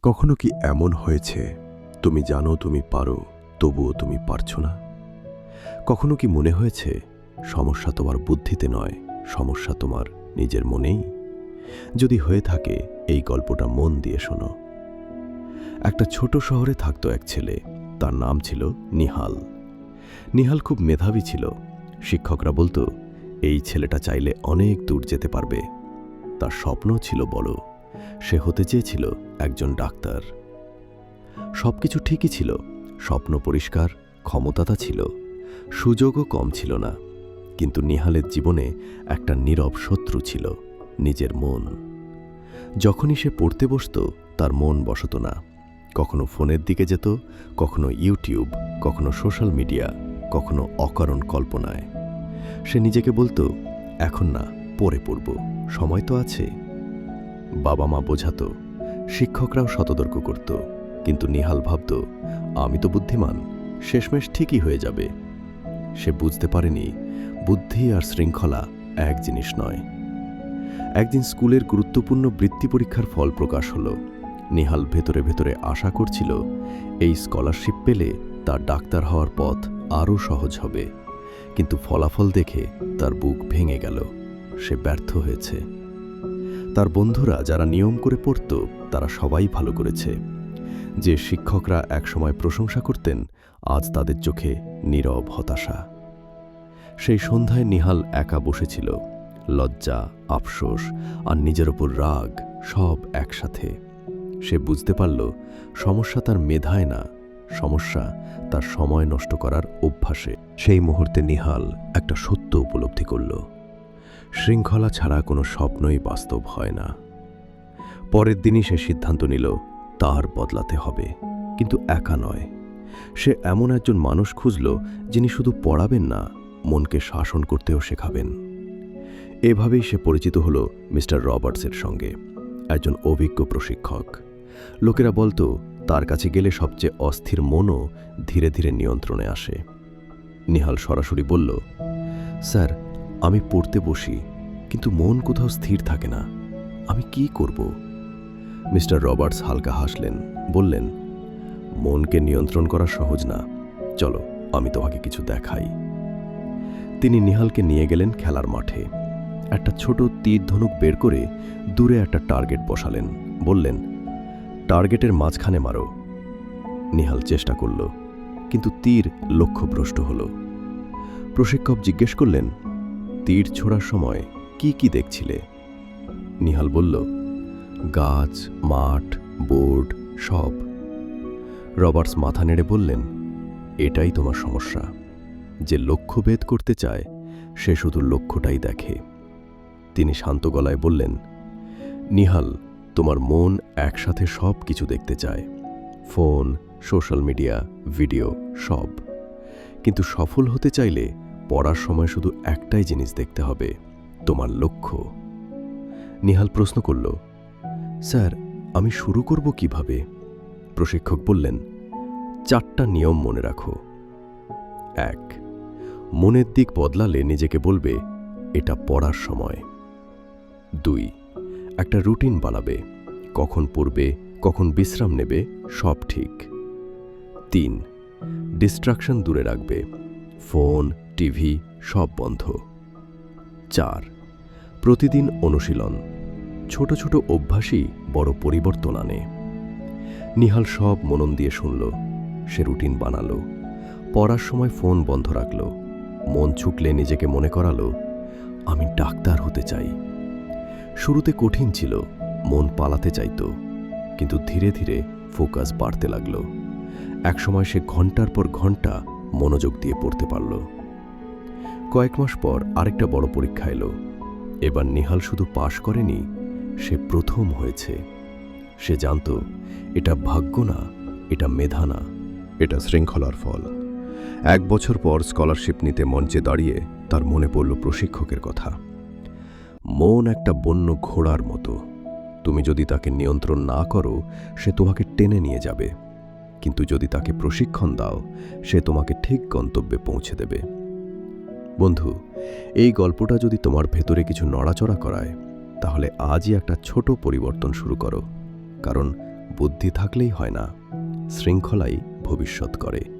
কখনো কি এমন হয়েছে তুমি জানো তুমি পারো, তবুও তুমি পারছো না? কখনো কি মনে হয়েছে সমস্যা তোমার বুদ্ধিতে নয়, সমস্যা তোমার নিজের মনেই? যদি হয়ে থাকে, এই গল্পটা মন দিয়ে শোনো। একটা ছোট শহরে থাকতো এক ছেলে। তার নাম ছিল নিহাল। নিহাল খুব মেধাবী ছিল। শিক্ষকরা বলতো, এই ছেলেটা চাইলে অনেক দূর যেতে পারবে। তার স্বপ্ন ছিল বড়। সে হতে চেয়েছিল একজন ডাক্তার। সবকিছু ঠিকই ছিল, স্বপ্ন পরিষ্কার, ক্ষমতাটা ছিল, সুযোগও কম ছিল না। কিন্তু নিহালের জীবনে একটা নীরব শত্রু ছিল, নিজের মন। যখনই সে পড়তে বসত, তার মন বসত না। কখনো ফোনের দিকে যেত, কখনো ইউটিউব, কখনো সোশ্যাল মিডিয়া, কখনো অকারণ কল্পনায়। সে নিজেকে বলতো, এখন না, পরে পড়ব, সময় তো আছে। বাবা মা বোঝাতো, শিক্ষকরাও সতর্ক করত, কিন্তু নিহাল ভাবত, আমি তো বুদ্ধিমান, শেষমেশ ঠিকই হয়ে যাবে। সে বুঝতে পারেনি বুদ্ধি আর শৃঙ্খলা এক জিনিস নয়। একদিন স্কুলের গুরুত্বপূর্ণ বৃত্তি পরীক্ষার ফল প্রকাশ হল। নিহাল ভেতরে ভেতরে আশা করছিল, এই স্কলারশিপ পেলে তার ডাক্তার হওয়ার পথ আরও সহজ হবে। কিন্তু ফলাফল দেখে তার বুক ভেঙে গেল। সে ব্যর্থ হয়েছে। তার বন্ধুরা যারা নিয়ম করে পড়ত, তারা সবাই ভালো করেছে। যে শিক্ষকরা একসময় প্রশংসা করতেন, আজ তাদের চোখে নীরব হতাশা। সেই সন্ধ্যায় নিহাল একা বসেছিল। লজ্জা, আফসোস আর নিজের ওপর রাগ সব একসাথে। সে বুঝতে পারল, সমস্যা তার মেধায় না, সমস্যা তার সময় নষ্ট করার অভ্যাসে। সেই মুহূর্তে নিহাল একটা সত্য উপলব্ধি করল, শৃঙ্খলা ছাড়া কোনো স্বপ্নই বাস্তব হয় না। পরের দিনই সে সিদ্ধান্ত নিল, তার বদলাতে হবে, কিন্তু একা নয়। সে এমন একজন মানুষ খুঁজল, যিনি শুধু পড়াবেন না, মনকে শাসন করতেও শেখাবেন। এভাবেই সে পরিচিত হল মিস্টার রবার্টসের সঙ্গে, একজন অভিজ্ঞ প্রশিক্ষক। লোকেরা বলতো, তার কাছে গেলে সবচেয়ে অস্থির মনও ধীরে ধীরে নিয়ন্ত্রণে আসে। নিহাল সরাসরি বলল, স্যার, আমি পড়তে বসি, কিন্তু মন কোথাও স্থির থাকে না, আমি কি করব? মিস্টার রবার্টস হালকা হাসলেন, বললেন, মনকে নিয়ন্ত্রণ করা সহজ না, চলো আমি তোমাকে কিছু দেখাই। তিনি নিহালকে নিয়ে গেলেন খেলার মাঠে। একটা ছোট তীর ধনুক বের করে দূরে একটা টার্গেট বসালেন, বললেন, টার্গেটের মাঝখানে মারো। নিহাল চেষ্টা করল, কিন্তু তীর লক্ষ্যভ্রষ্ট হল। প্রশিক্ষক জিজ্ঞেস করলেন, তীর ছোড়ার সময় কি কি দেখছিলে? নিহাল বলল, গাছ, মাঠ, বোর্ড, সব। রবার্টস মাথা নেড়ে বললেন, এটাই তোমার সমস্যা। যে লক্ষ্য ভেদ করতে চায়, সে শুধু লক্ষ্যটাই দেখে। তিনি শান্ত গলায় বললেন, নিহাল, তোমার মন একসাথে সব কিছু দেখতে চায়, ফোন, সোশ্যাল মিডিয়া, ভিডিও, সব। কিন্তু সফল হতে চাইলে পড়ার সময় শুধু একটাই জিনিস দেখতে হবে, তোমার লক্ষ্য। নিহাল প্রশ্ন করল, স্যার, আমি শুরু করব কিভাবে? প্রশিক্ষক বললেন, 4টা নিয়ম মনে রাখো। 1, মনের দিক বদলালে নিজেকে বলবে, এটা পড়ার সময়। 2, একটা রুটিন বানাবে, কখন পড়বে, কখন বিশ্রাম নেবে, সব ঠিক। 3, ডিস্ট্রাকশন দূরে রাখবে, ফোন, টিভি সব বন্ধ। 4, প্রতিদিন অনুশীলন, ছোট ছোট অভ্যাসই বড় পরিবর্তন আনে। নিহাল সব মনন দিয়ে শুনল। সে রুটিন বানালো, পড়ার সময় ফোন বন্ধ রাখল, মন ছুটলে নিজেকে মনে করালো, আমি ডাক্তার হতে চাই। শুরুতে কঠিন ছিল, মন পালাতে চাইত, কিন্তু ধীরে ধীরে ফোকাস বাড়তে লাগল। একসময় সে ঘন্টার পর ঘন্টা মনোযোগ দিয়ে পড়তে পারল। কয়েক মাস পর আরেকটা বড় পরীক্ষা এলো। এবার নিহাল শুধু পাশ করেনি, সে প্রথম হয়েছে। সে জানত, এটা ভাগ্য না, এটা মেধা না, এটা শৃঙ্খলার ফল। 1 বছর পর স্কলারশিপ নিতে মঞ্চে দাঁড়িয়ে তার মনে পড়ল প্রশিক্ষকের কথা। মন একটা বন্য ঘোড়ার মতো, তুমি যদি তাকে নিয়ন্ত্রণ না করো, সে তোমাকে টেনে নিয়ে যাবে, কিন্তু যদি তাকে প্রশিক্ষণ দাও, সে তোমাকে ঠিক গন্তব্যে পৌঁছে দেবে। বন্ধু, এই গল্পটা যদি তোমার ভেতরে কিছু নড়াচড়া করায়, তাহলে আজই একটা ছোট পরিবর্তন শুরু করো, কারণ বুদ্ধি থাকলেই হয় না, শৃঙ্খলাই ভবিষ্যৎ করে।